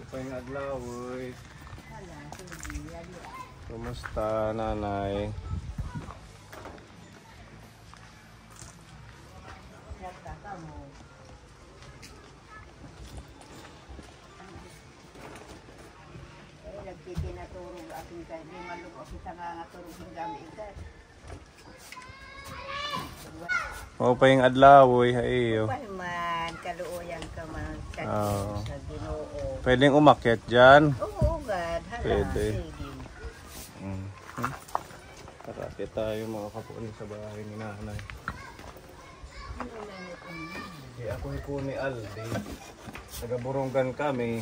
Pweng adlaw, uy. Kumusta, nanay? Nagtitinaturo aking kay di malug ako sa nga turog ng gamit ka. Pweng adlaw, uy. Hayo. Man, kaluoyan ka man sa Ginoo. Pwedeng umakyat dyan? Oo, God. Hala, Pwede. sige. Tara, akit tayo mga kapunin sa bahay ni nanay. Ako po ni Aldi. Nagaburunggan kami.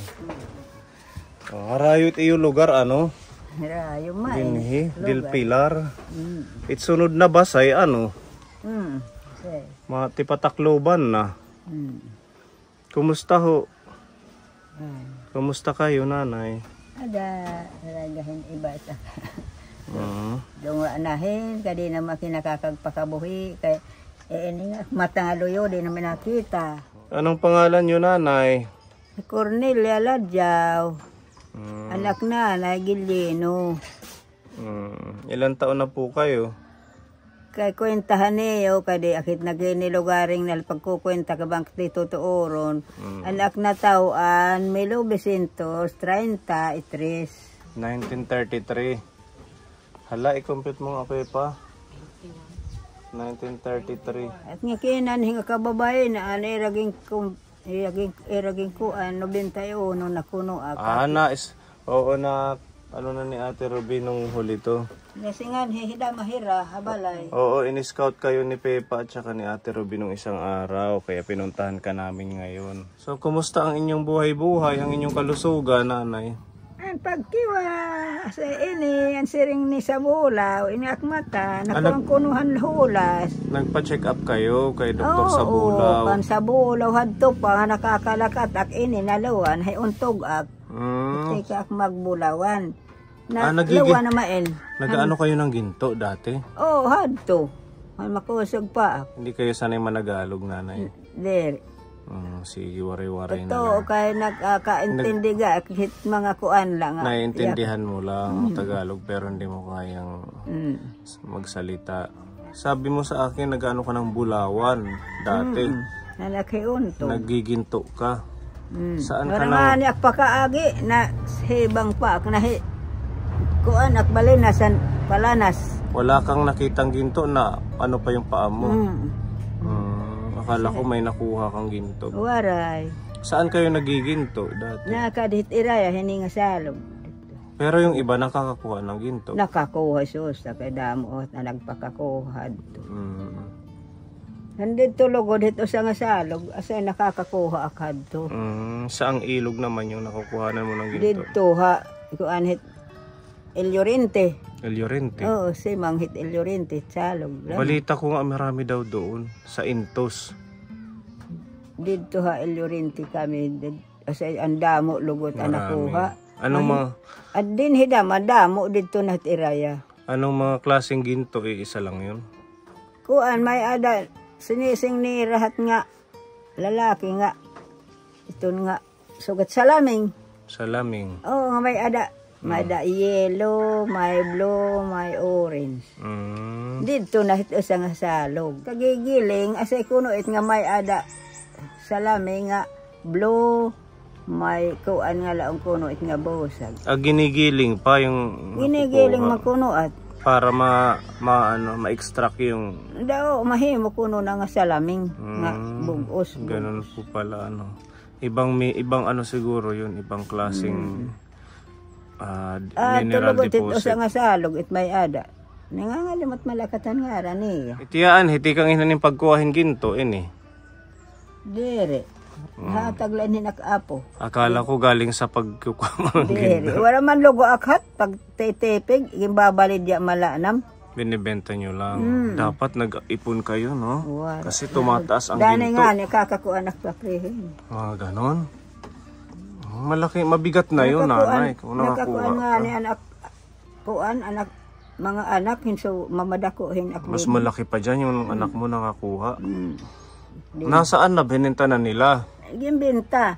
Harayot iyo lugar, ano? Harayo man. Dinhi, Dil Pilar. Itsunod na basay, ano? Matipatakloban na. Kumusta ho? Kumusta kayo, nanay? Ada, ragahin iba sa. Dong anahin, kadi na makinakakagpakabuhi. Kay, ini nga, matangaluyo, di namin nakita. Anong pangalan nyo, nanay? Cornelia Ladjaw. Anak na, Gilino. Ilan taon na po kayo? Kay kwentahan niyo, kadi akit naginilugaring na pagkukwenta ka bang dito tuoron. Anak na tauan, 1933. 1933. Hala, i-compute mo nga pa. 1933. At nga kinan hinga kababae na iraging kuan 91 na kuno ako. Oo na, ano na ni Ate Ruby nung huli to. Nasingan hihida mahira habalay. Oo, in-scout kayo ni Pepa at saka ni Ate Ruby nung isang araw, kaya pinuntahan ka namin ngayon. So, kumusta ang inyong buhay-buhay, ang inyong kalusugan, nanay? Ang pagkiwa sa ini, ang siring ni sa bulaw, iniakmata, nakuang kunuhan hulas. Nagpa-check up kayo kay Dr. Sabulaw? Oo, kan sa bulaw, hadto pa, nakakalakat ak ini naluan, hay untog ak. Tika ak magbulawan. Lawan na mael. Nag-ano kayo ng ginto dati? Oo, hadto. May makusog pa ak. Hindi kayo sanay managalog, nanay? Dere. Sige, waray-waray na lang. Ito, kaya nagkakaintindi ka, kahit mga kuan lang. Naiintindihan mo lang Tagalog, pero hindi mo kayang magsalita. Sabi mo sa akin, nag-ano ka ng bulawan dati. Nalakiunto. Nagiginto ka. Saan ka na? Marang ak pakaagi na hebang pa, na kuan ak balinasan palanas. Wala kang nakitang ginto na ano pa yung paa mo? Akala ko may nakuha kang ginto. Waray. Saan kayo nagiginto dati? Nakadit iraya, hininga salog. Pero yung iba nakakakuha ng ginto? Nakakuha sus, nakadamo na nagpakakuha. Nandito lugod dito sa nga salog, asa nakakakuha akad to. Saang ilog naman yung nakukuhanan mo ng ginto? Dito ha, ikuan hit El Llorente. El Llorente? Oo, si Manghit El Llorente, salog. Balita ko nga marami daw doon, sa Intos. Dito ha, El Llorente kami, kasi ang damo lugot ang nakuha. Anong mga... At din hidam, ang damo dito na tiraya. Anong mga klaseng ginto, isa lang yun? Kuan, may ada, sinising ni rahat nga, lalaki nga, ito nga, sugat salaming. Salaming? Oo, nga may ada. May da yellow, may blue, may orange. Dito na ito sa nga salog. Kagigiling, asay kuno it nga may ada salami nga blue, may kuan nga laong kuno it nga busag. Ginigiling pa yung... Ginigiling makuno at... Para ma-extract yung... Dao, mahimo kuno na nga salaming nga bugos. Ganun po pala, ano. Ibang ano siguro yun, ibang klaseng... mineral deposit. Ito sa nga salog, it may ada. Nangangalimat malakatan nga ran niya. Itiyaan, hiti kang inaning pagkuhahin ginto, ini. Dere. Hataglan hinakapo. Akala ko galing sa pagkukuha ng ginto. Dere. Wala man logo akhat, pag tetepig, imbabalid ya malanam. Binibenta nyo lang. Dapat nag-ipon kayo, no? Kasi tumataas ang Dane ginto. Dane nga, nakakuha nakpaprehin. Ganon. Malaki, mabigat na yun, nanay. Kung nakakuha nga ka. ni anak, kuan, anak, mga anak, hinso mamadakuhin ako. Mas malaki pa dyan yung anak mo nakakuha. Nasaan na? Binenta na nila? Gimbinta.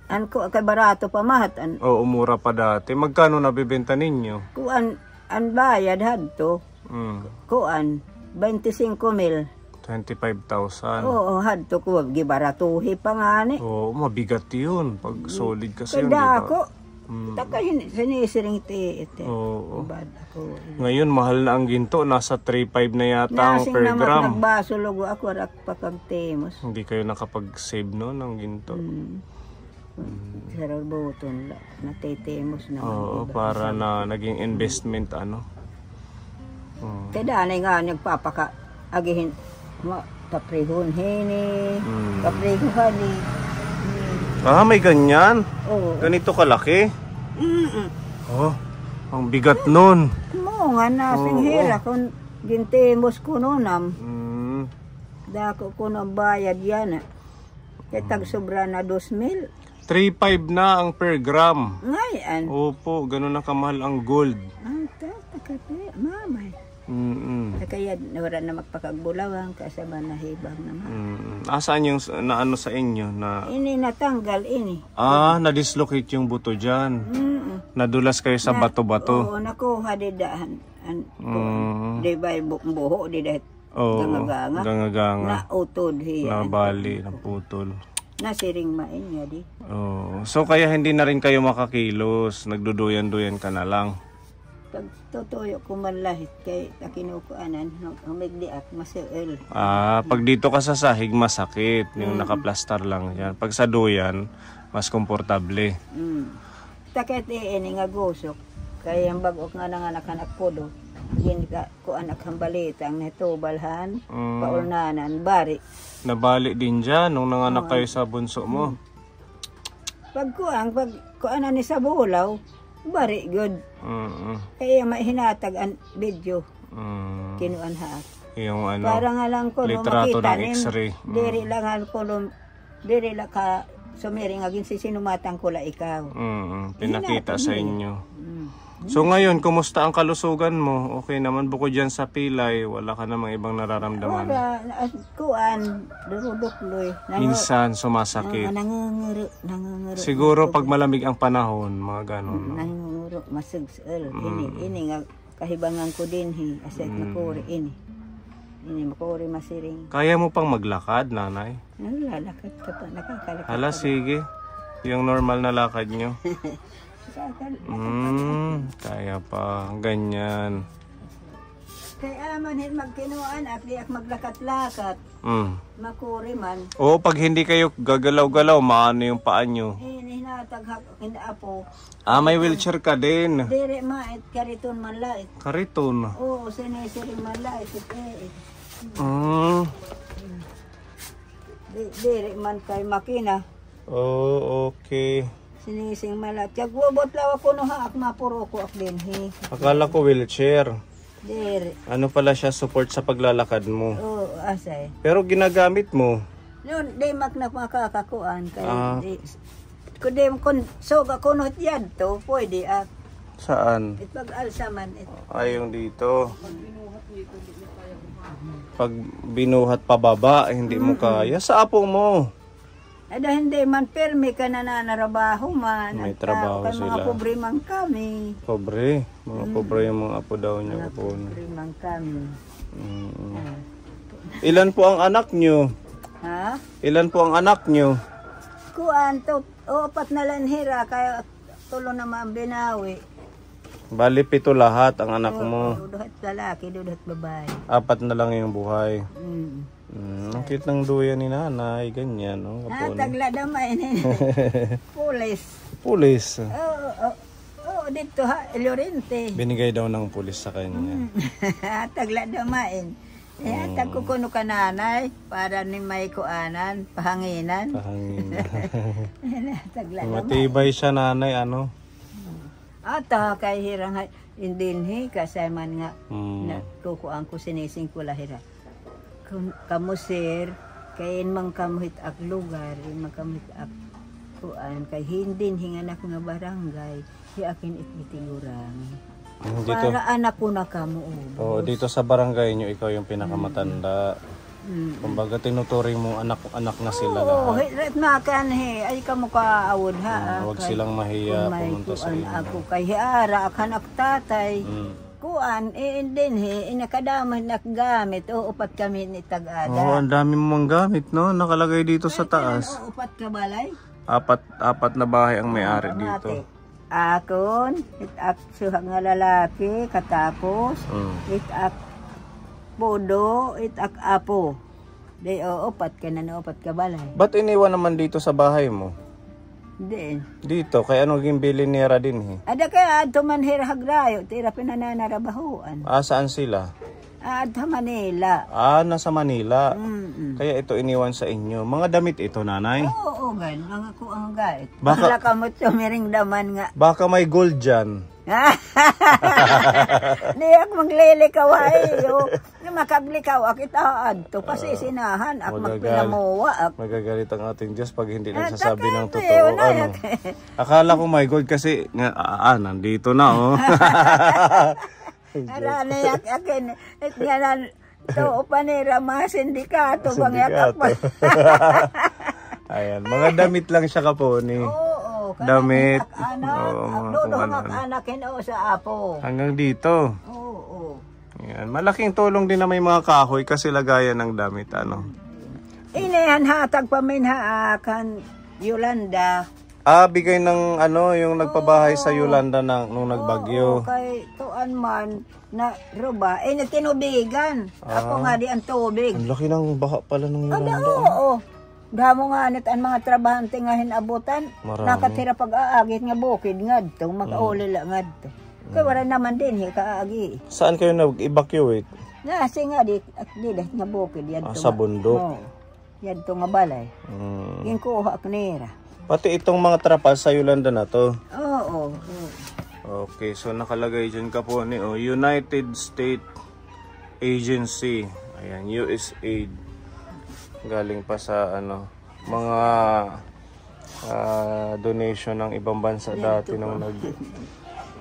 an ko kay barato pa mahat an Oo, umura pa dati. Magkano nabibenta ninyo? kuan an bayad hadto kuan 25,000. 25,000. Oo, hadto ko gibaratuhi pa nga ni. Oo, mabigat yun. Pag solid kasi yun, di Kada ba? ako. Taka sinisiring ite. Oo. Bad ako. Ngayon, mahal na ang ginto. Nasa 3,500 na yata ang Nasing per naman gram. nagbaso lugo ako rak pakagtemos. Hindi kayo nakapag-save no ng ginto. Sarang buton la natitemos na. Oo, para na naging investment ano. Kada na nga nagpapaka agihin kaprihon hini. Kaprihon hani. Ah, may ganyan. Oo. Ganito kalaki. Oh, ang bigat nun. Mo nga nasing hira kun gintemos ko nunam. Dako ko na bayad yan. Kaya tag sobra na 2,000. 3,500 na ang per gram. Ngayon. Opo, ganun na kamahal ang gold. Ang takate, mamay. Kaya wala na magpakagbulawang kasama na hibang naman. Asaan yung naano sa inyo na Ini natanggal ini. na-dislocate yung buto dyan. Nadulas kayo sa bato-bato. Oo, nakuha di dahan. Di ba buho di dahit Oo, gangaganga. gangaganga. Na utod hiyan. Nabali, naputol. Nasiring main nga di. Oh, so kaya hindi na rin kayo makakilos, nagduduyan-duyan ka na lang. Pag tutuyo ko man lahit kay takinukuanan, humigdi at masuel. Pag dito ka sa sahig, masakit. Yung nakaplastar lang yan. Pag sa duyan, mas komportable. Takit ini nga gusok. Kaya ang bagok nga nanganak-anak ko do. Hindi ka ko anak ang balitang netubalhan, paulnanan, bari. Nabali din dyan nung nanganak kayo sa bunso mo. Pag kuanan ni sa bulaw, bari good. Kaya mahinatag ang video. Kinuan ha. Yung ano, Para nga lang ko litrato makita ng X-ray. Diri lang ko diri lang ka sumiring agin si sinumatang ko la ikaw. Pinakita sa inyo. So ngayon, kumusta ang kalusugan mo? Okay naman bukod dyan sa pilay, wala ka namang ibang nararamdaman? Wala, kuan, durudukloy. Minsan sumasakit. Nangunguro. Siguro pag malamig ang panahon, mga ganon. No? Nangunguro, masugsel. Ini nga, kahibangan ko din asay makuri ini. Ini makuri masiring. Kaya mo pang maglakad, nanay? Lalakad ka pa, nakakalakad. Hala, sige. Yung normal na lakad nyo. Kaya pa. Ganyan. Kaya man magkinuan at di ak maglakat-lakat. Makuri man. Oo, pag hindi kayo gagalaw-galaw, maano yung paa nyo? Hinataghak apo. May wheelchair ka din. Dire mait kariton man lait. Kariton. Oo, sinisiring man lait. Dire man kay makina. Oh, okay. Sinising malat. Kag wabot lawa ko no ha ak mapuro ko ak din Akala ko wheelchair. Dire. Ano pala siya support sa paglalakad mo? Oo, asay. Pero ginagamit mo. Noon, di makakakuan kay kundi kun soga kunot yan to, pwede ak. Saan? Pag alsaman Yung dito. Pag binuhat pababa, hindi mo kaya. Sa apo mo. Ada hindi man permi ka na nanarabaho man. May trabaho sila. Mga pobre man kami. Pobre. Mga pobre yung mga apo daw niya. Pobre man kami. Ilan po ang anak nyo? Ha? Ilan po ang anak nyo? Kuan to, opat na lanhira kaya tulo na mabinawi. Bali 7 lahat ang anak mo. Duhat lalaki, duhat babae. 4 na lang yung buhay. Ang cute ng duyan ni nanay, ganyan. No? Tagla damay. Pulis. Pulis. Oo, dito ha, Llorente. Binigay daw ng pulis sa kanya. Tagla damay. Tag ko kuno ka nanay para ni may kuanan, pahanginan. Tagla damay. Matibay siya nanay, ano? Ata kay hirang indinhi kasi man nga kukuan ko sinising ko lahira. Kamu sir, kain mang kamuhit ak lugar, makamuhit ak kuan kay hindin hinganak nga barangay, hi akin itigurang. Dito, para anak ko na kamo. dito sa barangay nyo, ikaw yung pinakamatanda. Kumbaga tinuturing mo anak-anak na sila Oo, lahat. hit makan ay kamo kaawod ha. Huwag silang mahiya May pumunta sa kuan inyo. ako kay hiara akan ak tatay. Kuan din inakadamay nakgamit o upat kami ni tag-ada. Oo, ang dami mong gamit, no? Nakalagay dito sa taas. O upat ka balay? Apat na bahay ang may-ari dito. Akon, itak suha nga lalaki, katapos, itak pudo, itak apo. Di upat ka na upat ka balay. Ba't iniwan naman dito sa bahay mo? Di. Dito, kaya ano gimbili nira din Ada kaya adto man hirahagrayo, tira pinananarabahuan. Saan sila? Adto Manila. Nasa Manila. Kaya ito iniwan sa inyo. Mga damit ito, nanay? Oo, gan. Ang ako ang gait. Baka- Baka kamot sumiring daman nga. Baka may gold dyan. Di ako maglilikaw ay. Makaglikaw ak itaad to. Pasisinahan ak magpinamuwa ak. Magagalit ang ating Diyos pag hindi nagsasabi ng Takanto, totoo. na. Akala ko may gold kasi, nandito na, oh. Arana yak akin. At yanan. To panira mga sindikato. Bangyak ak. Ayan, mga damit lang siya kaponi. Oo. Damit. Anak. Doon ang anakin o sa apo. Hanggang dito. Oo. Ayan. Malaking tulong din na may mga kahoy kasi lagayan ng damit. Inihan hatag paminhaakan Yolanda. Bigay ng yung nagpabahay sa Yolanda nung nagbagyo. Kay tuan man na ruba. Tinubigan. Ako nga di ang tubig. Ang laki ng baha pala ng Ada, Yolanda. oo. Damo nga nit ang mga trabahante nga hinabutan. Marami. Nakatira pag-aagit nga bukid nga dito. Makauli lang nga dito. Kaya wala naman din kaagi. Saan kayo nag-evacuate? Nasi nga di dahil nga bukid. Sa bundok? Oo. Yan to nga balay. Yung kuha ak nira. Pati itong mga trapal sa Yolanda na to. Oo. Okay, so nakalagay dyan po ni United States Agency. Ayan, USAID. Galing pa sa mga donation ng ibang bansa dati nung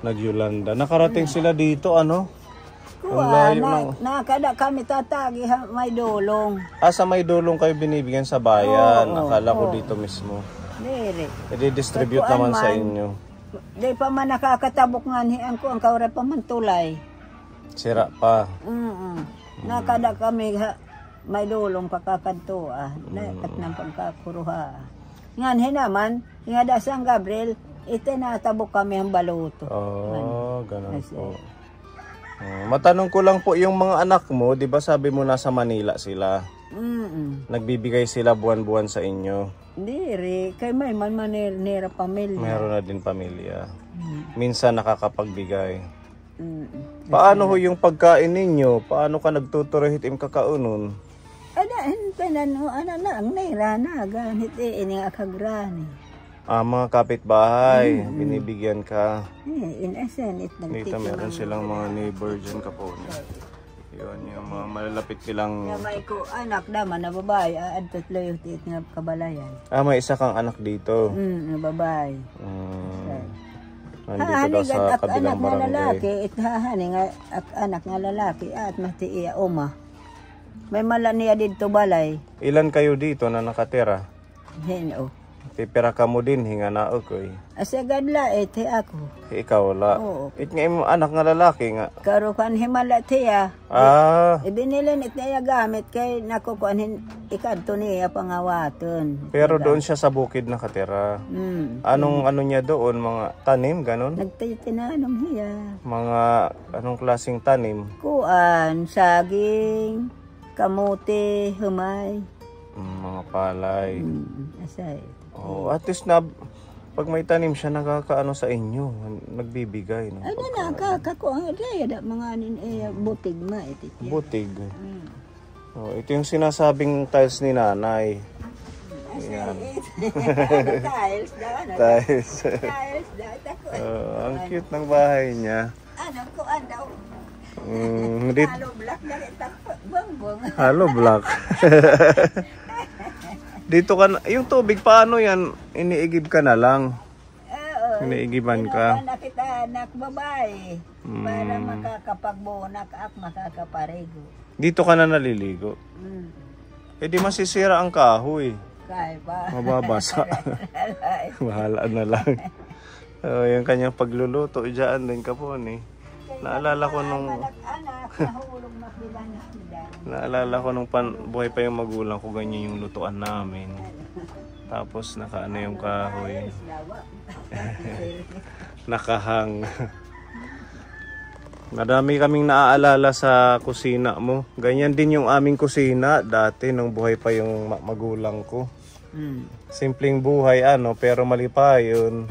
nag-Yolanda. Nakarating sila dito, Kuha, nakada kami tatagi may dolong. Sa may dulong kayo binibigyan sa bayan. Oo, Akala ko dito mismo. Dere. I-distribute naman sa inyo. Di pa man nakakatabok nga niyan ko ang kaura pa man tulay. Sira pa. Nakada kami may dolong pakakanto at ng pagkakuruha. Ngan naman, nga da San Gabriel, itinatabok kami ang baluto. Ganun po. Matanong ko lang po, yung mga anak mo, di ba sabi mo nasa Manila sila? Nagbibigay sila buwan-buwan sa inyo? Diri, kay may manira pamilya. Meron na din pamilya. Minsan nakakapagbigay. Paano ho yung pagkain ninyo? Paano ka nagtuturohitim kakaunon? Ang naira na, ganit ini akagrani. Mga kapitbahay, binibigyan ka. In essence, Dito meron silang mga neighbor dyan kapon. Yun, yung mga malalapit nilang... May ko anak naman na babae, adtot loyot it nga kabalayan. May isa kang anak dito. Na babae. Nandito daw sa kabilang anak nga barangay. lalaki, hahani nga anak nga lalaki, at mati iya uma. May malaniya dito balay. Ilan kayo dito na nakatira? Hino. Pipira ka mo din, hinga na okoy. Asagad la, ako. Ikaw wala. Oo. It nga mo anak nga lalaki nga. Karukan himala tiya. Ibinilin it niya gamit kay nakukuanin ikadto niya pangawaton. Pero doon siya sa bukid nakatira. Anong niya doon? Mga tanim, ganon? Nagtitinanom niya. Mga anong klaseng tanim? Kuan, saging, kamote, humay. Mga palay. Asay. At least na pag may tanim siya nakakaano sa inyo, nagbibigay no. Ano na kakakuha da mga butig ma iti. Butig. Ito yung sinasabing tiles ni nanay. Ayan. Tiles daw. Tiles. Tiles daw. Ang cute ng bahay niya. Ano ko daw. Halo black na ita bongbong. Halo black. Dito ka yung tubig paano yan? Iniigib ka na lang. Iniigiban ka. Nakita anak babae para makakapagbunak at makakaparego. Dito ka na naliligo. Eh di masisira ang kahoy. Kaya pa. Mababasa. Bahala na lang. Yung kanyang pagluluto, dyan din kapon eh. Naalala ko nung... Naalala ko nung buhay pa yung magulang ko, ganyan yung lutuan namin. Tapos nakaano yung kahoy. Nakahang. Madami kaming naaalala sa kusina mo. Ganyan din yung aming kusina dati nung buhay pa yung magulang ko. Simpleng buhay pero mali pa yun.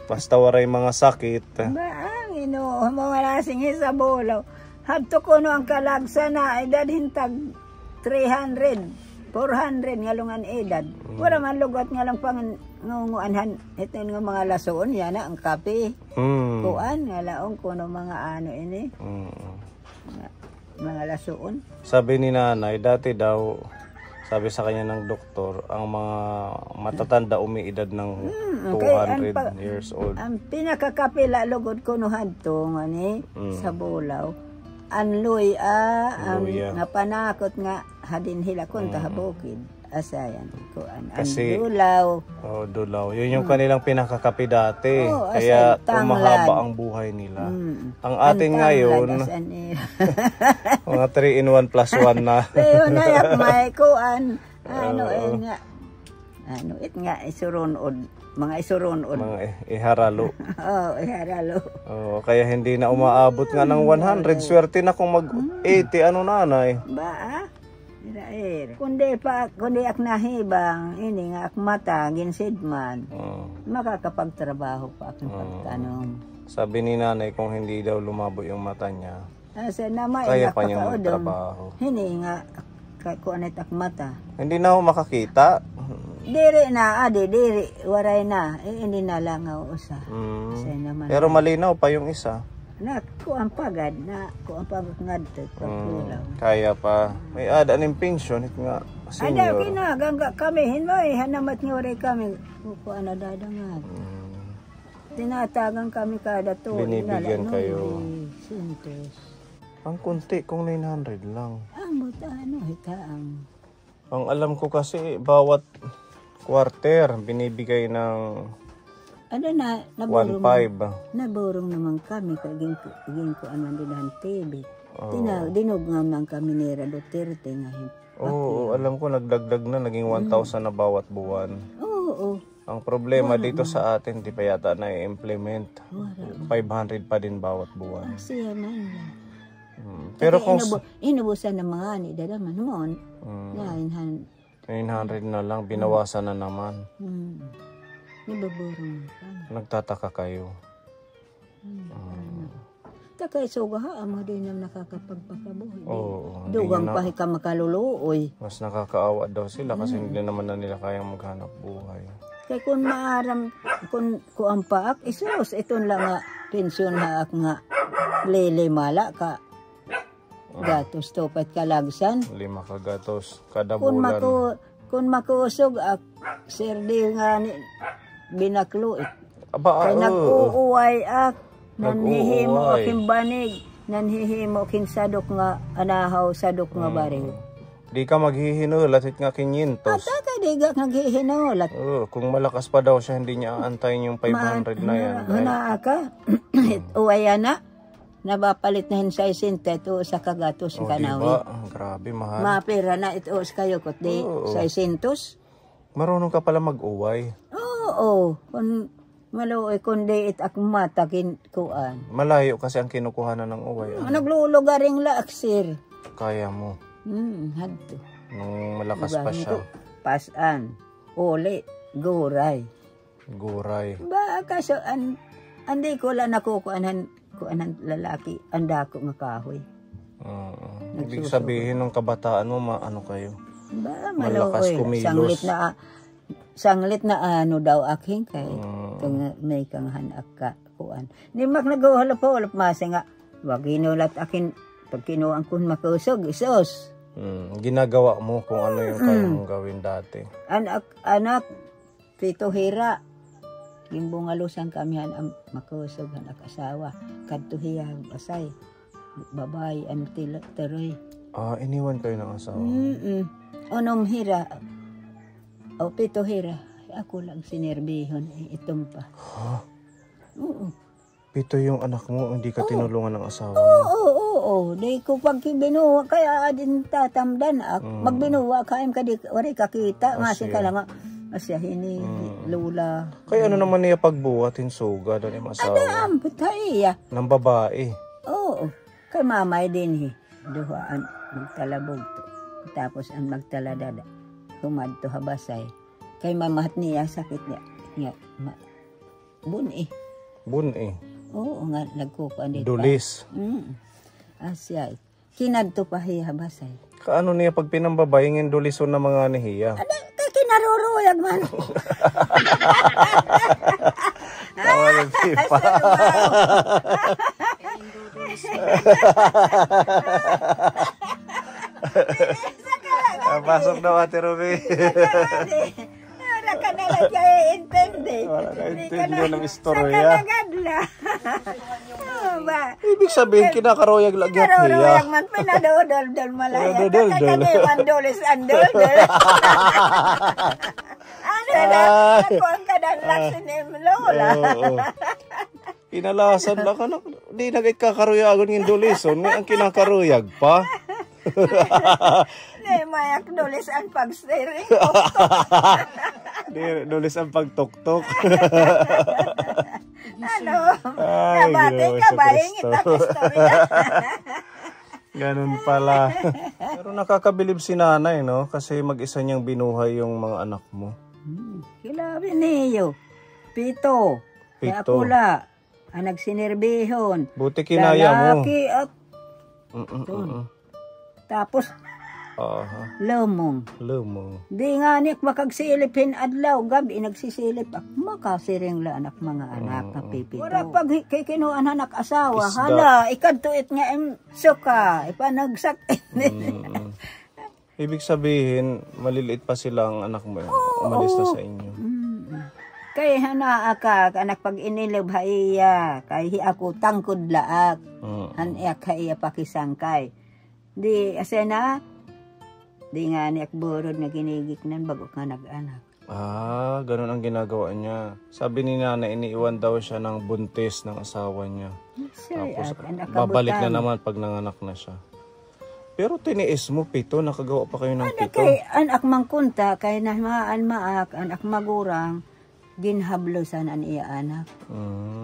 Basta waray mga sakit. Baang mga lasing sa bulaw. Hadto ko no ang kalagsa na edad hintag 300, 400 nga lungan edad. Wala man lugat nga lang pang ngunguanhan ito nga mga lason yan ang kape. Kuan nga laong kuno mga ini. Mga lason. Sabi ni nanay dati daw, sabi sa kanya ng doktor, ang mga matatanda umiidad ng 200 years old. Ang pinakakapila lugod ko no hadto nga ni sa bulaw. Anloy nga panakot nga hadin hila kun tahabukid. Asayan ko ang dulaw. Oh, dulaw. Yun yung kanilang pinakakapi dati. Kaya umahaba ang buhay nila. Ang atin ngayon, mga 3 in 1 plus 1 na. Pero nayak may kuan. It nga isuronod. Mga isuronod. Mga iharalo. Iharalo. Kaya hindi na umaabot nga ng 100. Swerte na kung mag-80 nanay. Ba? Kundi ak nahibang, ini nga ak mata, ginsidman. Makakapagtrabaho pa akong pagtanong. Sabi ni nanay kung hindi daw lumabo yung mata niya, kaya pa niyang magtrabaho. Hindi nga, kuanit ak mata. Hindi na ako makakita. Diri na, diri, waray na. Hindi na lang ako usa. Pero malinaw pa yung isa. Kuan pagad ngadto pagkulang. Kaya pa. May ning pension nga senior. Ada kinagangga kami hinoy hanamat nga waray kami. Kuan na dadangag. Tinatagang kami kada to. Binibigyan kayo. Sintos. Ang kunti kung 900 lang. Ang hitaang. Ang alam ko kasi bawat quarter binibigay ng 1.5. Naborong naman kami kaging ko anan din TV. Dinog nga kami ni Duterte nga. Oo, alam ko nagdagdag na naging 1,000 na bawat buwan. Oo. Ang problema dito sa atin di pa yata na-implement. 500 pa din bawat buwan. Siya man. Pero kung inubusan ng mga ni dadaman mo. 900 na lang binawasan na naman. Ibaborong ka. Nagtataka kayo. Takay suga mo din na nakakapagpakabuhay. Oo. Dugang pa ka makaluluoy. Mas nakakaawa daw sila kasi hindi naman na nila kayang maghanap buhay. Kaya kung maaram, kung ang paak, isos, ito lang nga, pensyon na ak nga, lele mala ka. Gatos topat kalagsan. 5 ka gatos kada bulan. Kung makusog ak, sirdi nga ni, binakluit. Kaya nag-uuway ak, nanhihimo aking banig, nanhihimo aking sadok nga anahaw, sadok nga baril. Di ka maghihinulat nga 500. Ataka di ka maghihinulat. Kung malakas pa daw siya, hindi niya aantayin yung 500 na yan. Hana ka, uwaya na, nabapalit na hin sa isinta ito sa kagatos ka na. Diba? Grabe, mahal. Mapira na ito sa kayo kundi sa isintos. Marunong ka pala mag-uway. Oo. Kung maluoy kundi itak matakin kuan. Malayo kasi ang kinukuhanan ng uway. Naglulugaring laaksir. Kaya mo. Hadto. Nung malakas pa siya. Pasan. Uli. Guray. Guray. Ba kaso andi ko lang nakukuanan lalaki. Anda ko nga kahoy. Ibig sabihin ng kabataan mo ano kayo? Ba malakas kumilos. Sanglit na ano daw aking kay kung may kang hanak ka kuan. Ni mak naghalap masa nga wag inulat akin pag kinuan kun makusog isos. Ginagawa mo kung ano yung kaya mong gawin dati. Anak pito hira. Gimbungalusan kami ang makusog ang asawa. Kadtuhiya asay. Babay ang tiroy. Iniwan kayo ng asawa? Unom hira. O 7 hira. Ako lang sinerbihon. Itong pa. Ha? Oo. 7 yung anak mo, hindi ka tinulungan ng asawa mo. Oo. Di ko pag binuwa, kaya din tatamdan. Magbinuwa kaim ka di, wari kakita. Masin ka lang. Asya hini, lula. Kaya ano naman niya pagbuhatin suga doon yung asawa? Ada ambot iya. Ng babae. Oo. Kay mamay din duhaan magtalabog to. Tapos ang magtaladada. Humad to habasay. Kay mamahat niya sakit niya. Bun eh. Bun eh. Oo nga, nagkukuan dito. Dulis. Asya. Kinad to pa hiya habasay. Kaano niya pag pinambabayingin dulison na mga nihiya? Ada, kay kinaruruyag man. Tawagan si Pa. Pasok daw Ate Ruby. Wala ka na lang kaya intindi. Wala ka intindi ng istorya. Sa kanagadla. Ibig sabihin, kinakaroyag lagyat niya. Kinaruruyag man, pinadodol-dol malaya. Pinadodol-dol. Kakaniwandolis andol-dol. Ano na, ako ang kadalak sinimlola. Inalasan na ka na. Di nagay kakaroyagon ng dulison. Ang kinakaruyag pa. Di mayak dulis ang pag-steering. Di dulis ang pagtuktok. Ano? Nabati ka ba? Ingit ang istorya. Ganun pala. Pero nakakabilib si nanay, no? Kasi mag-isa niyang binuhay yung mga anak mo. Kilabi niyo. 7. Kaya pula. Ang nagsinerbihon. Buti kinaya mo. Lalaki at tapos lumong. Di nga nik makagsilipin adlaw gabi nagsisilip ak makasiring la anak mga anak na pipito. Wala pag kikinuan anak asawa Isda. hala ikadtuit nga suka ipanagsak. Ibig sabihin maliliit pa sila ang anak mo. Umalis na sa inyo. Kay hana ka anak pag inilib haiya kay ako tangkod laak. Han iyak haiya pakisangkay. Di asena di nga niyak burod na ginigiknan bago ka nag-anak. Ganun ang ginagawa niya. Sabi ni nanay, iniiwan daw siya ng buntis ng asawa niya. Tapos babalik na naman pag nanganak na siya. Pero tiniis mo 7, nakagawa pa kayo ng 7. Kay anak mangkunta, kay namaan maak, anak magurang, ginhablosan an iya anak.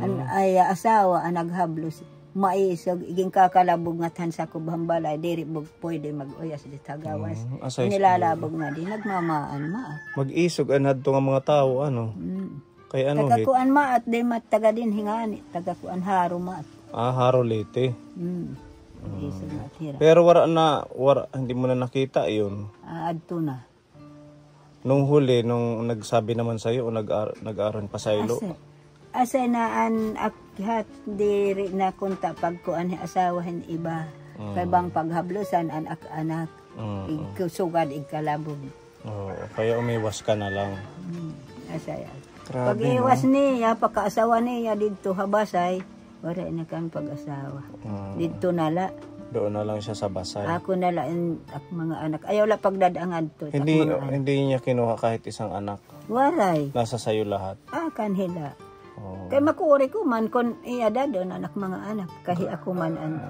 An ay asawa, anak hablos. Maisog, iging kakalabog nga tan sa kubhambalay, diri bug pwede mag-uyas di tagawas. Nilalabog nga di, nagmamaan maat. Mag-isog anad to nga mga tao, ano? Kay ano, tagakuan maat, di mat taga din hingani, tagakuan haro maat. Haro lite. Isog maat hira. Pero hindi mo na nakita yun. Adto na. Nung huli, nung nagsabi naman sa'yo, o nag-aron pa sa'yo? Asa na an akhat diri na kunta pagkuan asawahin iba. Kay bang paghablusan an anak ikusugad ikalabog. Kaya umiwas ka na lang. Asa yan. Pag iwas niya pagkaasawa niya didto habasay, wala na kan pag-asawa. Didto nala. Doon na lang siya sa basay. Ako na lang mga anak. Ayaw la pagdadangad to. Hindi niya kinuha kahit isang anak. Waray. Nasa sayo lahat. Kanhila. Kay makuri ko man kon iya dadon anak mga anak kahi ako man an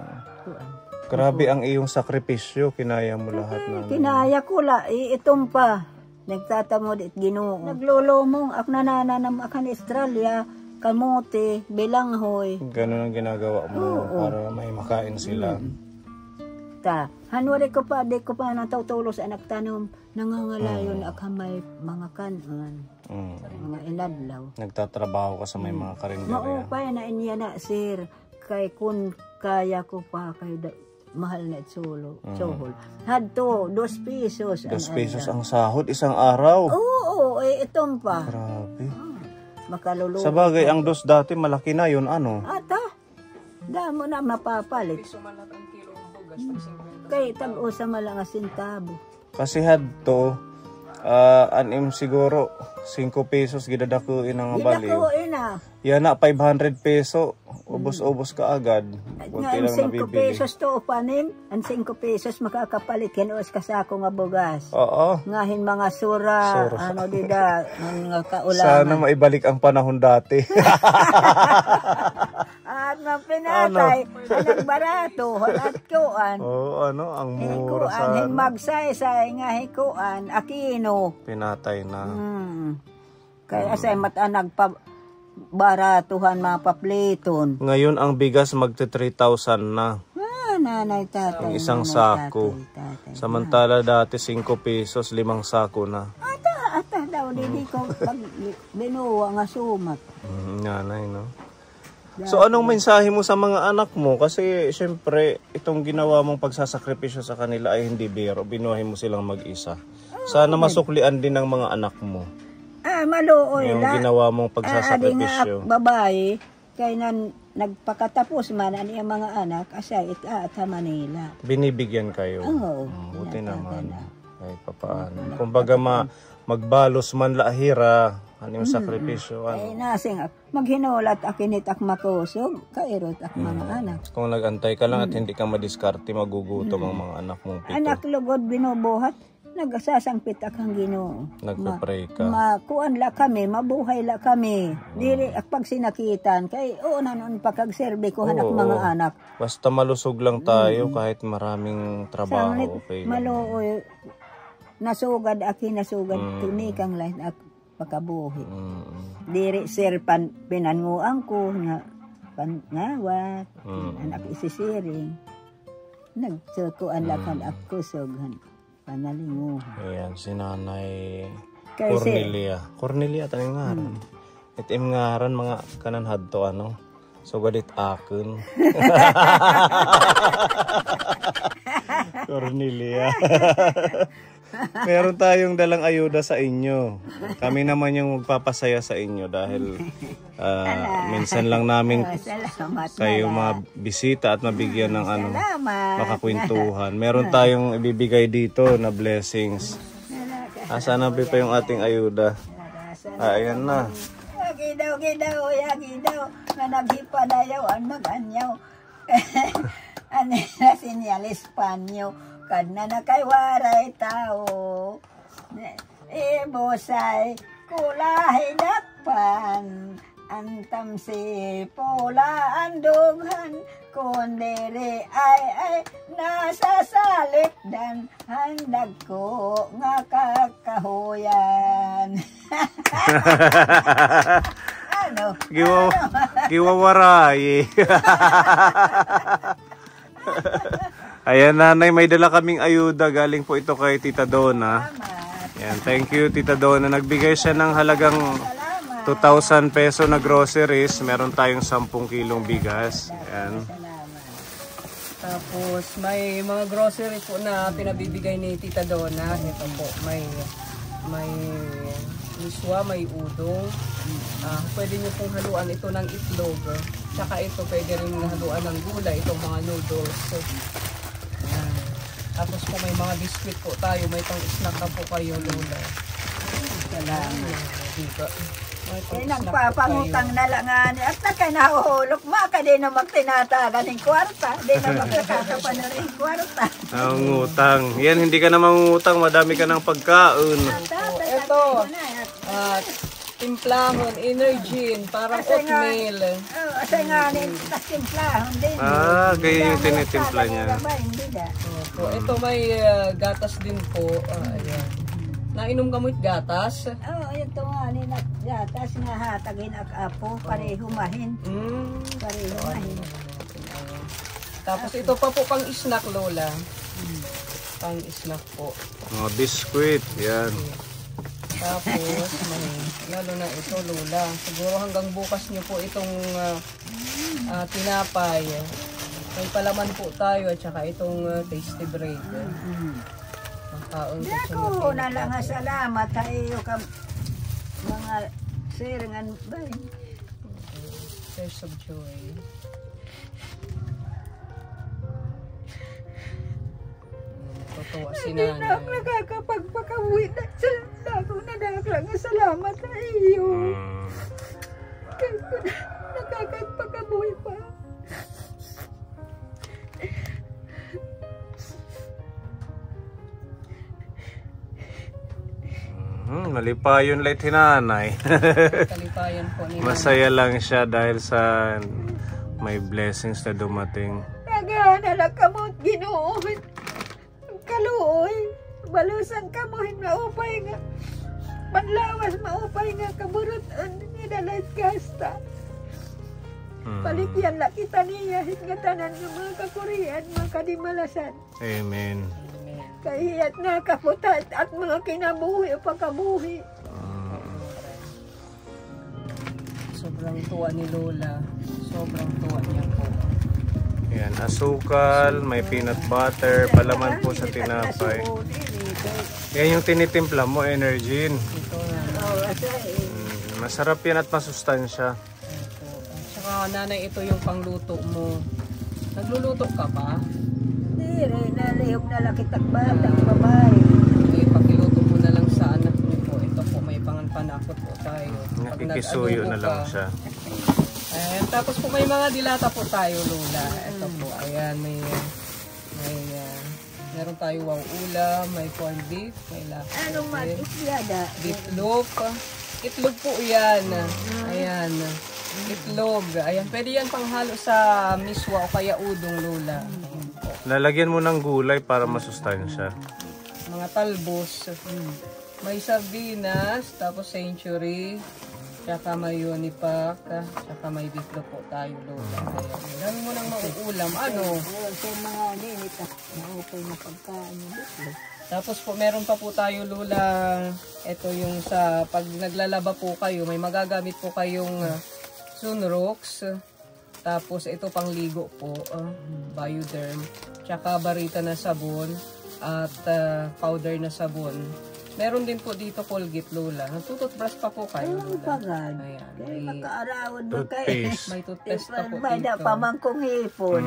kuan. Grabe ang iyong sakripisyo, kinaya mo lahat na. Kinaya ko la itong pa. Nagtatamod it Ginoo. Naglulumong ak nananam akan Australia, kamote, bilanghoy. Ganun ang ginagawa mo para may makain sila. Hanwari ko pa, di ko pa natautulos anak tanom, nangangalayon ak may mga kanon, mga inadlaw. Nagtatrabaho ka sa may mga karinderya. Pa na inya na sir, kay kun kaya ko pa kay mahal na itsulo, tsuhol. Hadto, 2 pesos. 2 pesos ang sahod, isang araw. Oo, itong pa. Grabe. Makaluluwa. Sa bagay, ang 2 dati, malaki na yun, ano? Damo na mapapalit. Kay tag-o sa malanga sintabo. Kasi hadto, Anim siguro 5 pesos gidadakuin ang baliw. Ginakuin na. Yan na 500 peso. Ubos-ubos ka agad. Kunti Nga, lang 5 nabibili. pesos to upanin. Ang 5 pesos makakapalit kinuos ka sa ako nga bugas. Oo. Ngahin mga sura, ano dida, mga kaulangan. Sana maibalik ang panahon dati. At mga pinatay, anang barato, at kuan. Oo, ang mura Hikuan, sana. magsaysay nga hikuan, akino. Pinatay na. Kaya say matanag pa baratuhan mga papliton. Ngayon ang bigas magte 3,000 na. Nanay tatay. Ang isang nanay, sako. tatay. Samantala dati 5 pesos, 5 sako na. Ata daw, hindi ko pag binuwa nga sumat. Nanay, no? So anong mensahe mo sa mga anak mo? Kasi syempre, itong ginawa mong pagsasakripisyo sa kanila ay hindi biro. Binuhay mo silang mag-isa. Sana masuklian din ng mga anak mo. Maluoy Yung la. ginawa mong Adi nga pagsasakripisyo. babae, kay nagpakatapos man ang iyang mga anak, asay at sa Manila. Binibigyan kayo. Oo. Buti naman. Kahit papaano. Kumbaga magbalos man lahira. Ano yung sakripisyo? Ay nasing maghinulat akinit ak makusog, kairot ak mga anak. Kung nagantay ka lang at hindi ka madiskarte, magugutom ang mga anak mong pito. Anak lugod binubuhat, nagasasangpit ak ang Ginoo. Nagpa-pray ka. Makuan la kami, mabuhay la kami. Dili ak pag sinakitan, kay noon pagkagserbi ko hanak mga anak. Basta malusog lang tayo kahit maraming trabaho. Okay. Maluoy, nasugad aki nasugad, tunikang lain ak pakabuhi. Diri sir pinanguang ko nga pangawat, anak isisiring. Nagsukuan lakan ako sughan panalinguhan. Ayan, si Nanay Kasi Cornelia taning ngaran. Itim ngaran mga kanan hadto So gadit akon. Cornelia. Meron tayong dalang ayuda sa inyo. Kami naman yung magpapasaya sa inyo dahil minsan lang namin salamat kayo mabisita at mabigyan ng Salamat. makakwentuhan. Meron tayong ibibigay dito na blessings. Asa na pa yung ating ayuda? Ayan na. Gidaw, nga naghipadayaw ang mag-anyaw. Ano na sinyalis panyo, kad na nakaywaray tao. Ibusay, kulahay dakpan, antam si pula andughan, kundiri ay nasa salikdan, handag ko nga kakahuyan. Ano? Giwawaray. Ayan, Nanay, may dala kaming ayuda. Galing po ito kay Tita Donna. Ayan, thank you, Tita Donna. Nagbigay siya ng halagang 2,000 peso na groceries. Meron tayong 10 kilong bigas. Ayan. Tapos may mga grocery po na pinabibigay ni Tita Donna. Ito po, may miswa, may udong. Pwede nyo pong haluan ito ng itlog. Tsaka ito pwede rin haluan ng gulay, itong mga noodles. Tapos po may mga biscuit po tayo, may pang-snack na po kayo, Lola. Salamat. Diba? Nagpapangutang na lang nga ni at nakay nahuhulog maka di na magtinatagan ng kwarta, di na magkakatapan na rin kwarta. Ang utang. Yan, hindi ka na mangungutang. Madami ka ng pagkaon. Ito, timplahon, Energin, parang oatmeal. Asa nga ni timplahon din. Ganyan yung tinitimpla niya. Ito may gatas din po. Ayan. Nainom ka mo't gatas? Ito nga ni gatas nga hatagin ak apo, parehumahin. Parehumahin. Tapos ito pa po pang snack, Lola. Pang snack po. Mga biskuit, yan. Tapos, lalo na ito, Lola. Siguro hanggang bukas nyo po itong tinapay. May palaman po tayo at saka itong tasty bread. Dako na lang nga salamat sa iyo ka mga siringan ba? Tears of joy. Totoo si Nanay. Hindi na ako nakakapagpakawi na sa Ako nadaklang nga salamat sa iyo. Kaya ko nakakagpakabuhi pa. Malipayon light hinanay. Kalipayan po ni Masaya lang siya dahil sa may blessings na dumating. Naghanalak ka mo, Ginoo. Kaluoy, balusan ka mo, maupay nga. Manlawas, maupay nga, kaburutan, nilalait kasta. Palikyan lang kita niya, hingatanan ng mga kakurian, mga kadimalasan. Amen. Kahiyat na kaputat at mga kinabuhi o pagkabuhi. Sobrang tuwa ni Lola. Sobrang tuwa niya po. Yan, asukal, may peanut butter, palaman po sa tinapay. Yan yung tinitimpla mo, Energin. Ito na. Masarap yan at masustansya. Tsaka nanay, ito yung pangluto mo. Nagluluto ka pa? Hindi rin, nalihog na lang kitang batang babae. Okay, pakiluto mo na lang sa anak niyo po. Ito po, may panganpanakot po tayo. Pag Nakikisuyo nag-adobo na lang ka. siya. Ayan, tapos po may mga dilata po tayo, Lola. Ito po, ayan, meron tayo wow ulam, may corned beef, may lasa. Anong mag-isyada? Itlog. Itlog po yan. Ayan. Itlog. Ayan, pwede yan panghalo sa miswa o kaya udong, Lola. Ayan po. Lalagyan mo ng gulay para masustansya. Mga talbos. May sardinas, tapos century, tsaka may unipack, tsaka may biflo po tayo, Lola. Ayan. Dami mo nang mauulam. Ano? Sa mga ninita, maupay na pagkaan yung bitlo. Tapos po, meron pa po tayo, Lola. Ito yung sa pag naglalaba po kayo, may magagamit po kayong Sunrox. Tapos ito pang ligo po, Bioderm. Tsaka barita na sabon at powder na sabon. Meron din po dito Colgate, Lola. Nagtututbrush pa po kayo, Ang Lola. pagad. Ayan. Kaya makaarawad mo kayo. Toothpaste. May toothpaste pa po May da dito. pamangkong hipon.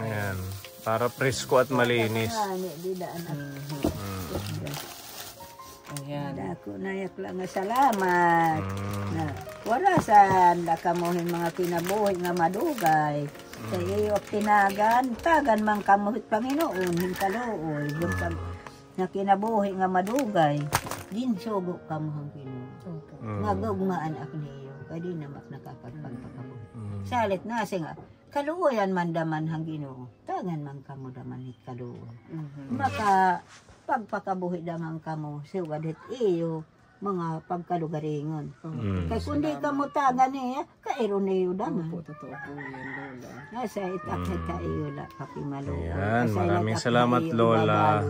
Ayan. Para presko at malinis. Ano, di da anak. Ayan. Dako nayak lang nga salamat. Na warasan da kamuhin mga kinabuhi nga madugay. Sa iyo tinagan, tagan man kamuhit Panginoon, hinkaluoy. Buntag na kinabuhi nga madugay. Din sugo kamuhang Ginoo. Nga gugmaan ak niyo. Kaya di namak nakakagpagpakabuhi. Salit na nga, kaluoyan man daman hang Ginoo. Tagan man kamo daman hit kaluoy. Maka pagpakabuhi daman kamo siwadit iyo mga pagkalugaringon. Kaya kundi kamo tagan niya, kairo niyo daman. Po, totoo po yan, Lola. Nasa itakit ka iyo la kapimalo. Ayan, maraming salamat, Lola.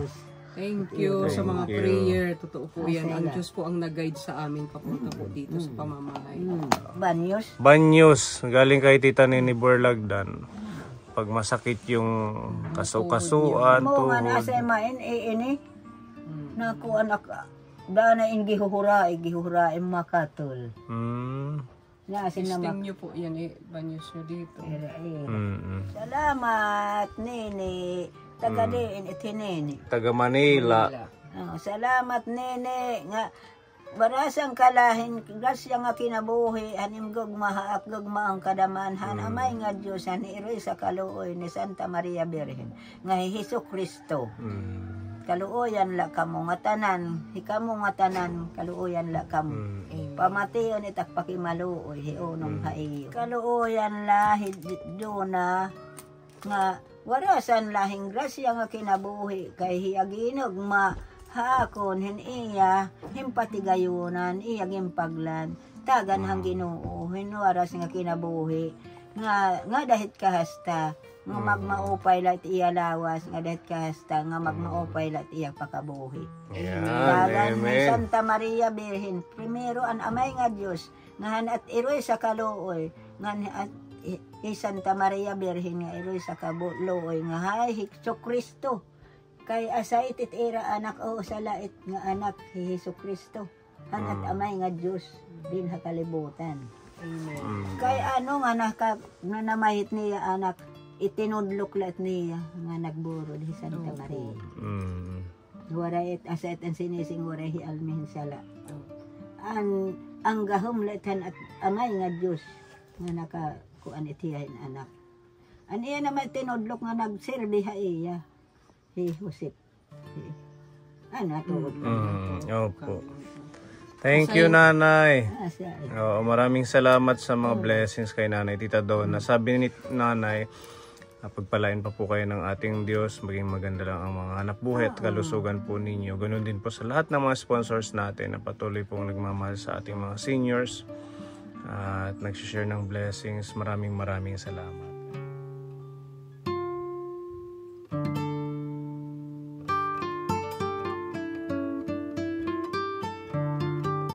Thank you sa mga prayer. Totoo po yan. Ang Diyos po ang nag-guide sa amin papunta po dito sa pamamahay. Banyos. Banyos, galing kay Tita Nini Borlagdan. Pag masakit yung kasu-kasuan, Mo nga tuhod. nasa main ini. Naku anak dana in gihuhurai makatol. Nasa Testing naman. nyo po yan eh. Banyos nyo dito. Salamat nini. Tagadiin itinini. Taga Manila. Salamat nini nga barasang kalahin grasya nga kinabuhi hanim gugmaha at gugma ang kadamanhan amay nga Diyos ni iroy sa kaluoy ni Santa Maria Birhen nga Hesus Kristo. Kaluoyan la kamo nga tanan, hikamo nga tanan, kaluoyan la kamo. Pamation itak pakimaluoy hiunong haiyo. Kaluoyan la hiduna nga warasan lahing grasya nga kinabuhi kay hiaginog mahakon hin iya himpatigayunan iya gimpaglan tagan hang Ginoo hin waras nga kinabuhi nga dahit kahasta nga magmaupay lat iya lawas nga dahit kahasta nga magmaupay lat iya pakabuhi. Tagan ni Santa Maria Birhen primero an amay nga Dios nga at iroy sa kaluoy nga Santa Maria Birhen nga iroy sa kabuloy nga hay Hesus Kristo kay asa ititira anak o sa lait nga anak ni Hesus Kristo at amay nga Dios din ha kalibutan. Amen. Kay ano nga nanamahit niya anak itinudlok lat niya nga nagburo di Santa Maria. Waray it asat ang sinising waray almihin sala. Ang gahom letan at amay nga Diyos nga nakakuan itiyahin anak. An iya naman tinudlok nga nagserbi ha iya. Si Josep. Ano tuod ko. Opo. Thank you, Nanay. Asa eh. Oo, maraming salamat sa mga blessings kay Nanay Tita Donna. Sabi ni Nanay, pagpalain pa po kayo ng ating Diyos, maging maganda lang ang mga hanap buhay at kalusugan po ninyo. Ganun din po sa lahat ng mga sponsors natin na patuloy pong nagmamahal sa ating mga seniors at nag-share ng blessings. Maraming salamat.